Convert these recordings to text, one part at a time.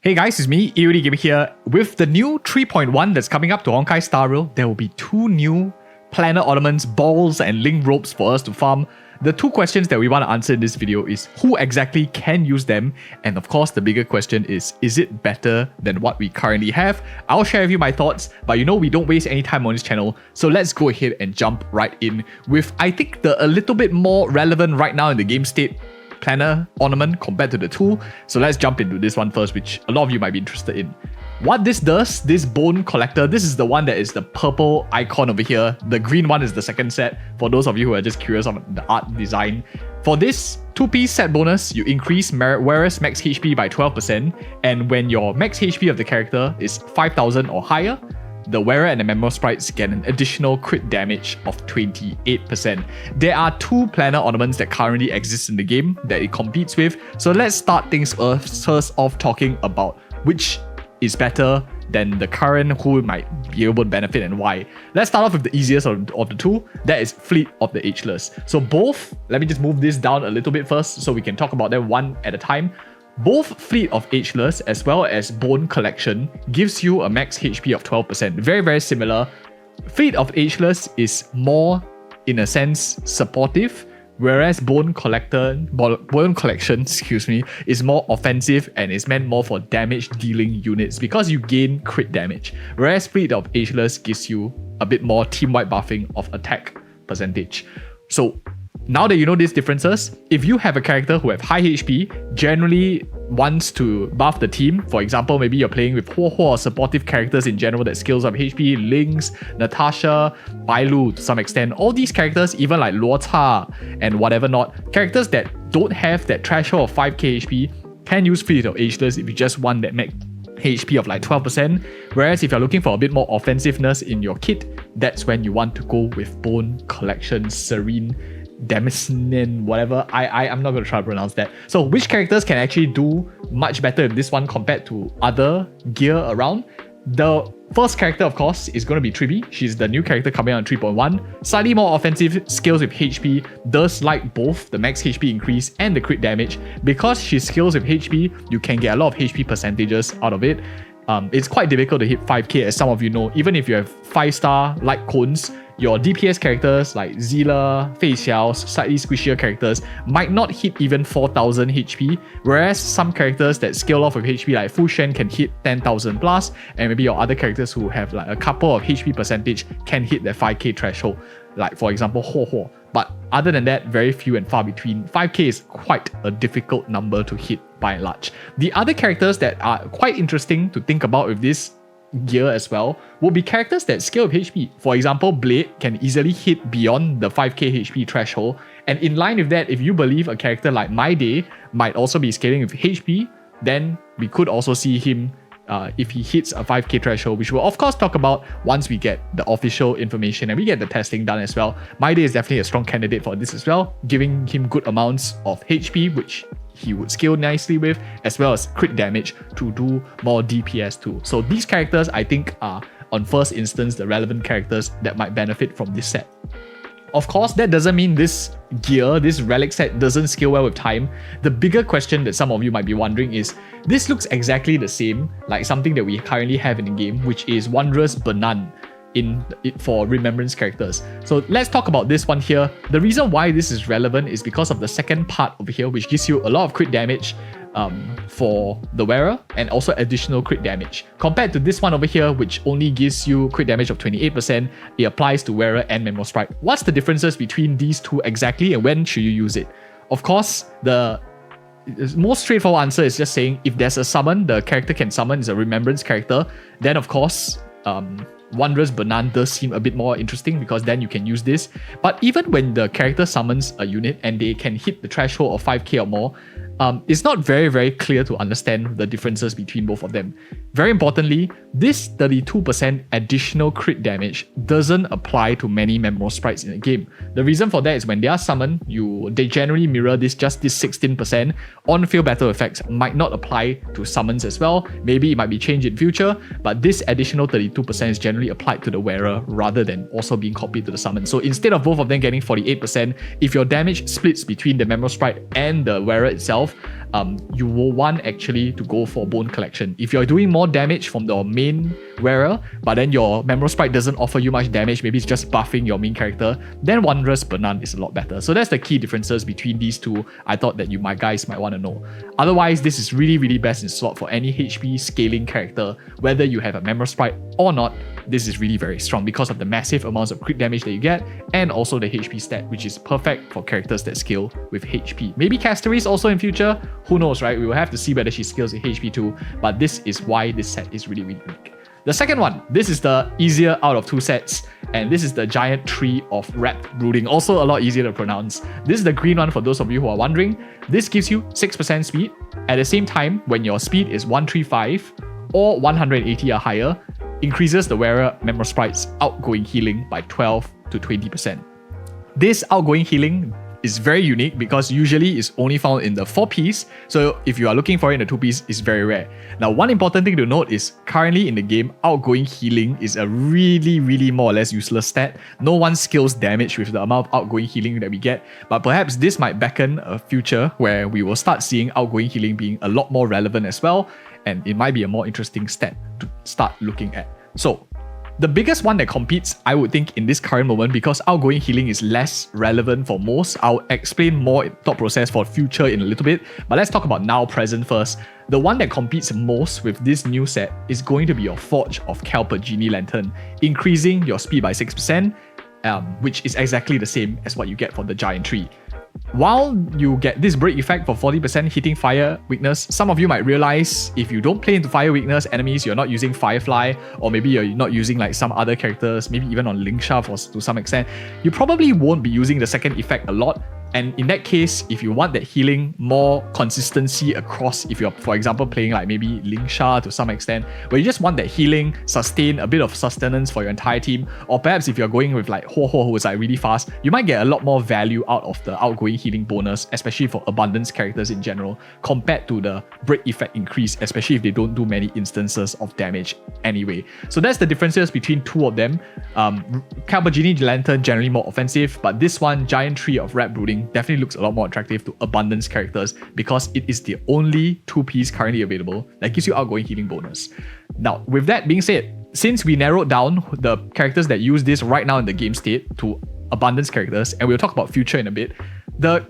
Hey guys, it's me, EODGamer here. With the new 3.1 that's coming up to Honkai Star Rail, there will be 2 new Planar Ornaments, balls and link ropes for us to farm. The 2 questions that we want to answer in this video is who exactly can use them, and of course the bigger question is it better than what we currently have? I'll share with you my thoughts, but you know we don't waste any time on this channel, so let's go ahead and jump right in with I think the a little bit more relevant right now in the game state Planar ornament compared to the 2. So let's jump into this one first, which a lot of you might be interested in. What this does, this bone collector, this is the one that is the purple icon over here. The green one is the second set, for those of you who are just curious on the art design. For this 2-piece set bonus, you increase wearer's max HP by 12%, and when your max HP of the character is 5000 or higher, the wearer and the member sprites get an additional crit damage of 28%. There are 2 Planar ornaments that currently exist in the game that it competes with, so let's start things first off talking about which is better than the current, who might be able to benefit and why. Let's start off with the easiest of the 2, that is Fleet of the Ageless. So both, let me just move this down a little bit first so we can talk about them one at a time. Both Fleet of Ageless as well as Bone Collection gives you a max HP of 12%. Very, very similar. Fleet of Ageless is more, in a sense, supportive, whereas Bone Collection, is more offensive and is meant more for damage dealing units because you gain crit damage. Whereas Fleet of Ageless gives you a bit more team-wide buffing of attack percentage. So now that you know these differences, if you have a character who have high HP, generally wants to buff the team, for example, maybe you're playing with Huo or supportive characters in general that scales up HP, Lynx, Natasha, Bailu to some extent, all these characters, even like Luo Cha and whatever not, characters that don't have that threshold of 5k HP can use Fleet of Ageless if you just want that max HP of like 12%, whereas if you're looking for a bit more offensiveness in your kit, that's when you want to go with Bone Collection, Serene, Demesne, whatever. I'm not going to try to pronounce that. So which characters can actually do much better in this one compared to other gear around? The first character, of course, is going to be Tribi. She's the new character coming out in 3.1. Slightly more offensive, scales with HP, does like both the max HP increase and the crit damage. Because she scales with HP, you can get a lot of HP percentages out of it. It's quite difficult to hit 5k, as some of you know. Even if you have 5-star like cones, your DPS characters like Zila, Fei Xiao, slightly squishier characters might not hit even 4000 HP, whereas some characters that scale off with HP like Fu Shen can hit 10,000 plus, and maybe your other characters who have like a couple of HP percentage can hit their 5k threshold, like for example Huo. But other than that, very few and far between. 5k is quite a difficult number to hit by and large. The other characters that are quite interesting to think about with this gear as well will be characters that scale with HP. For example, Blade can easily hit beyond the 5k HP threshold, and in line with that, if you believe a character like My Day might also be scaling with HP, then we could also see him if he hits a 5k threshold, which we'll of course talk about once we get the official information and we get the testing done as well. My Day is definitely a strong candidate for this as well, giving him good amounts of HP, which he would scale nicely with, as well as crit damage to do more DPS too. So these characters I think are, on first instance, the relevant characters that might benefit from this set. Of course, that doesn't mean this gear, this relic set doesn't scale well with time. The bigger question that some of you might be wondering is, this looks exactly the same like something that we currently have in the game, which is Wondrous Banan for remembrance characters. So let's talk about this one here. The reason why this is relevant is because of the second part over here, which gives you a lot of crit damage for the wearer and also additional crit damage. Compared to this one over here, which only gives you crit damage of 28%, it applies to wearer and memo sprite. What's the differences between these 2 exactly, and when should you use it? Of course, the most straightforward answer is just saying if there's a summon, the character can summon is a remembrance character, then of course Wondrous Banan does seem a bit more interesting because then you can use this. But even when the character summons a unit and they can hit the threshold of 5k or more, it's not very clear to understand the differences between both of them. Very importantly, this 32% additional crit damage doesn't apply to many member sprites in the game. The reason for that is when they are summoned, they generally mirror this 16%. On-field battle effects might not apply to summons as well. Maybe it might be changed in future, but this additional 32% is generally applied to the wearer rather than also being copied to the summon. So instead of both of them getting 48%, if your damage splits between the member sprite and the wearer itself, above, you will want actually to go for Bone Collection. If you're doing more damage from the main wearer, but then your Memorial Sprite doesn't offer you much damage, maybe it's just buffing your main character, then Wondrous Banan is a lot better. So that's the key differences between these two. I thought that you guys might want to know. Otherwise, this is really best in slot for any HP scaling character, whether you have a Memorial Sprite or not. This is really very strong because of the massive amounts of crit damage that you get, and also the HP stat, which is perfect for characters that scale with HP. Maybe Casteries also in future, who knows, right? We will have to see whether she scales with HP too, but this is why this set is really unique. The second one, this is the easier out of two sets, and this is the Giant Tree of Rapt Brooding, also a lot easier to pronounce. This is the green one for those of you who are wondering. This gives you 6% speed. At the same time, when your speed is 135 or 180 or higher, increases the wearer Memorial Sprite's outgoing healing by 12 to 20%. This outgoing healing is very unique because usually it's only found in the 4-piece, so if you are looking for it in the 2-piece, it's very rare. Now, one important thing to note is currently in the game, outgoing healing is a really more or less useless stat. No one scales damage with the amount of outgoing healing that we get, but perhaps this might beckon a future where we will start seeing outgoing healing being a lot more relevant as well, and it might be a more interesting stat to start looking at. So, the biggest one that competes, I would think, in this current moment, because outgoing healing is less relevant for most. I'll explain more thought process for future in a little bit, but let's talk about now present first. The one that competes most with this new set is going to be your Forge of Kelper Genie Lantern, increasing your speed by 6%, which is exactly the same as what you get for the Giant Tree. While you get this break effect for 40% hitting fire weakness, some of you might realize if you don't play into fire weakness enemies, you're not using Firefly, or maybe you're not using like some other characters, maybe even on Linksha to some extent, you probably won't be using the second effect a lot. And in that case, if you want that healing more consistency across, if you're, for example, playing like maybe Linksha to some extent, where you just want that healing, sustain, a bit of sustenance for your entire team, or perhaps if you're going with like Ho, who is like really fast, you might get a lot more value out of the outgoing healing bonus, especially for abundance characters in general, compared to the break effect increase, especially if they don't do many instances of damage anyway. So that's the differences between two of them. Kelper Genie Lantern generally more offensive, but this one, Giant Tree of Rapt Brooding, definitely looks a lot more attractive to abundance characters because it is the only 2-piece currently available that gives you outgoing healing bonus. Now, with that being said, since we narrowed down the characters that use this right now in the game state to abundance characters, and we'll talk about future in a bit,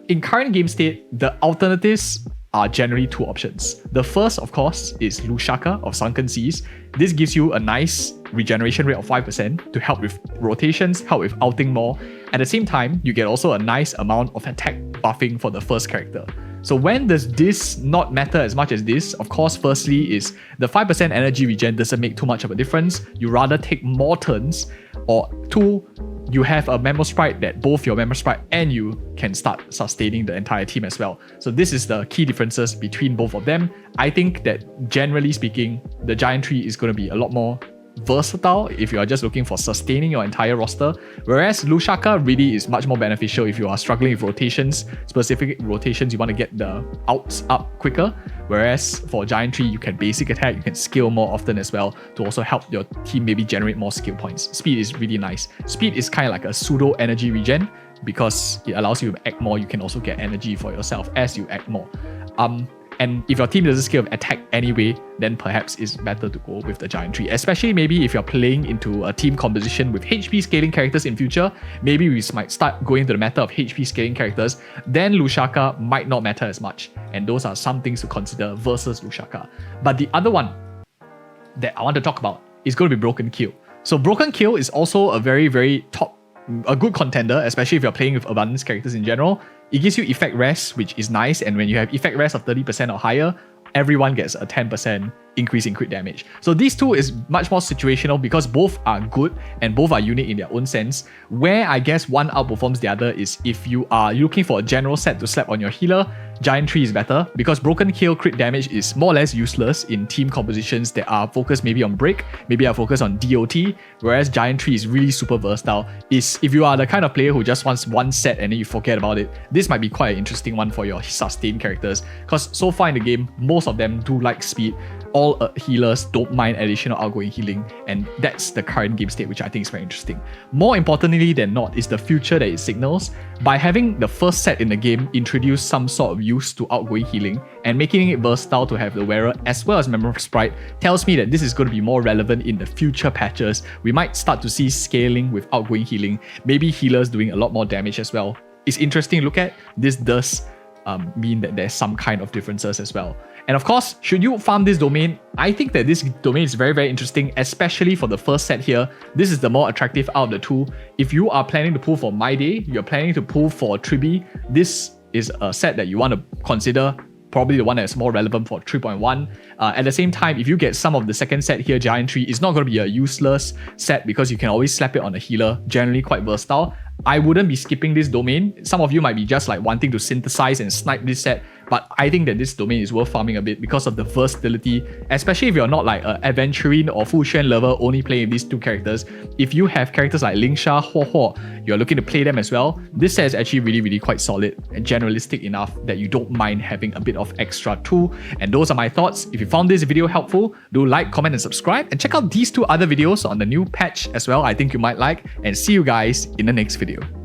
in current game state, the alternatives are generally two options. The first, of course, is Lushaka of Sunken Seas. This gives you a nice regeneration rate of 5% to help with rotations, help with outing more. At the same time, you get also a nice amount of attack buffing for the first character. So when does this not matter as much as this? Of course, firstly is the 5% energy regen doesn't make too much of a difference. You rather take more turns, or two, you have a Memorial Sprite that both your Memorial Sprite and you can start sustaining the entire team as well. So this is the key differences between both of them. I think that generally speaking, the Giant Tree is going to be a lot more versatile if you are just looking for sustaining your entire roster, whereas Lushaka really is much more beneficial if you are struggling with rotations, specific rotations, you want to get the outs up quicker, whereas for Giant Tree you can basic attack, you can scale more often as well to also help your team maybe generate more skill points. Speed is really nice. Speed is kind of like a pseudo energy regen because it allows you to act more. You can also get energy for yourself as you act more. And if your team doesn't scale with attack anyway, then perhaps it's better to go with the Giant Tree. Especially maybe if you're playing into a team composition with HP scaling characters in future, maybe we might start going to the meta of HP scaling characters, then Lushaka might not matter as much. And those are some things to consider versus Lushaka. But the other one that I want to talk about is going to be Broken Kill. So Broken Kill is also a very good contender, especially if you're playing with abundance characters in general. It gives you effect rest, which is nice, and when you have effect rest of 30% or higher, everyone gets a 10% increase in crit damage. So these two is much more situational because both are good and both are unique in their own sense. Where I guess one outperforms the other is if you are looking for a general set to slap on your healer, Giant Tree is better because Broken Kill crit damage is more or less useless in team compositions that are focused maybe on break, maybe are focused on DOT, whereas Giant Tree is really super versatile. If you are the kind of player who just wants one set and then you forget about it, this might be quite an interesting one for your sustained characters because so far in the game, most of them do like speed. all healers don't mind additional outgoing healing, and that's the current game state, which I think is very interesting. More importantly than not is the future that it signals. By having the first set in the game introduce some sort of use to outgoing healing and making it versatile to have the wearer as well as member of sprite tells me that this is going to be more relevant in the future patches. We might start to see scaling with outgoing healing, maybe healers doing a lot more damage as well. It's interesting to look at. This does mean that there's some kind of differences as well. And of course, should you farm this domain, I think that this domain is very, very interesting, especially for the first set here. This is the more attractive out of the two. If you are planning to pull for My Day, you're planning to pull for Tribi, this is a set that you want to consider, probably the one that's more relevant for 3.1. At the same time, if you get some of the second set here, Giant Tree, it's not going to be a useless set because you can always slap it on a healer, generally quite versatile. I wouldn't be skipping this domain. Some of you might be just like wanting to synthesize and snipe this set, but I think that this domain is worth farming a bit because of the versatility, especially if you're not like an Aventurine or Fu Xuan lover only playing with these two characters. If you have characters like Lingsha, Huo Huo, you're looking to play them as well, this set is actually really, really quite solid and generalistic enough that you don't mind having a bit of extra too. And those are my thoughts. If you found this video helpful, do like, comment and subscribe, and check out these two other videos on the new patch as well I think you might like, and see you guys in the next video.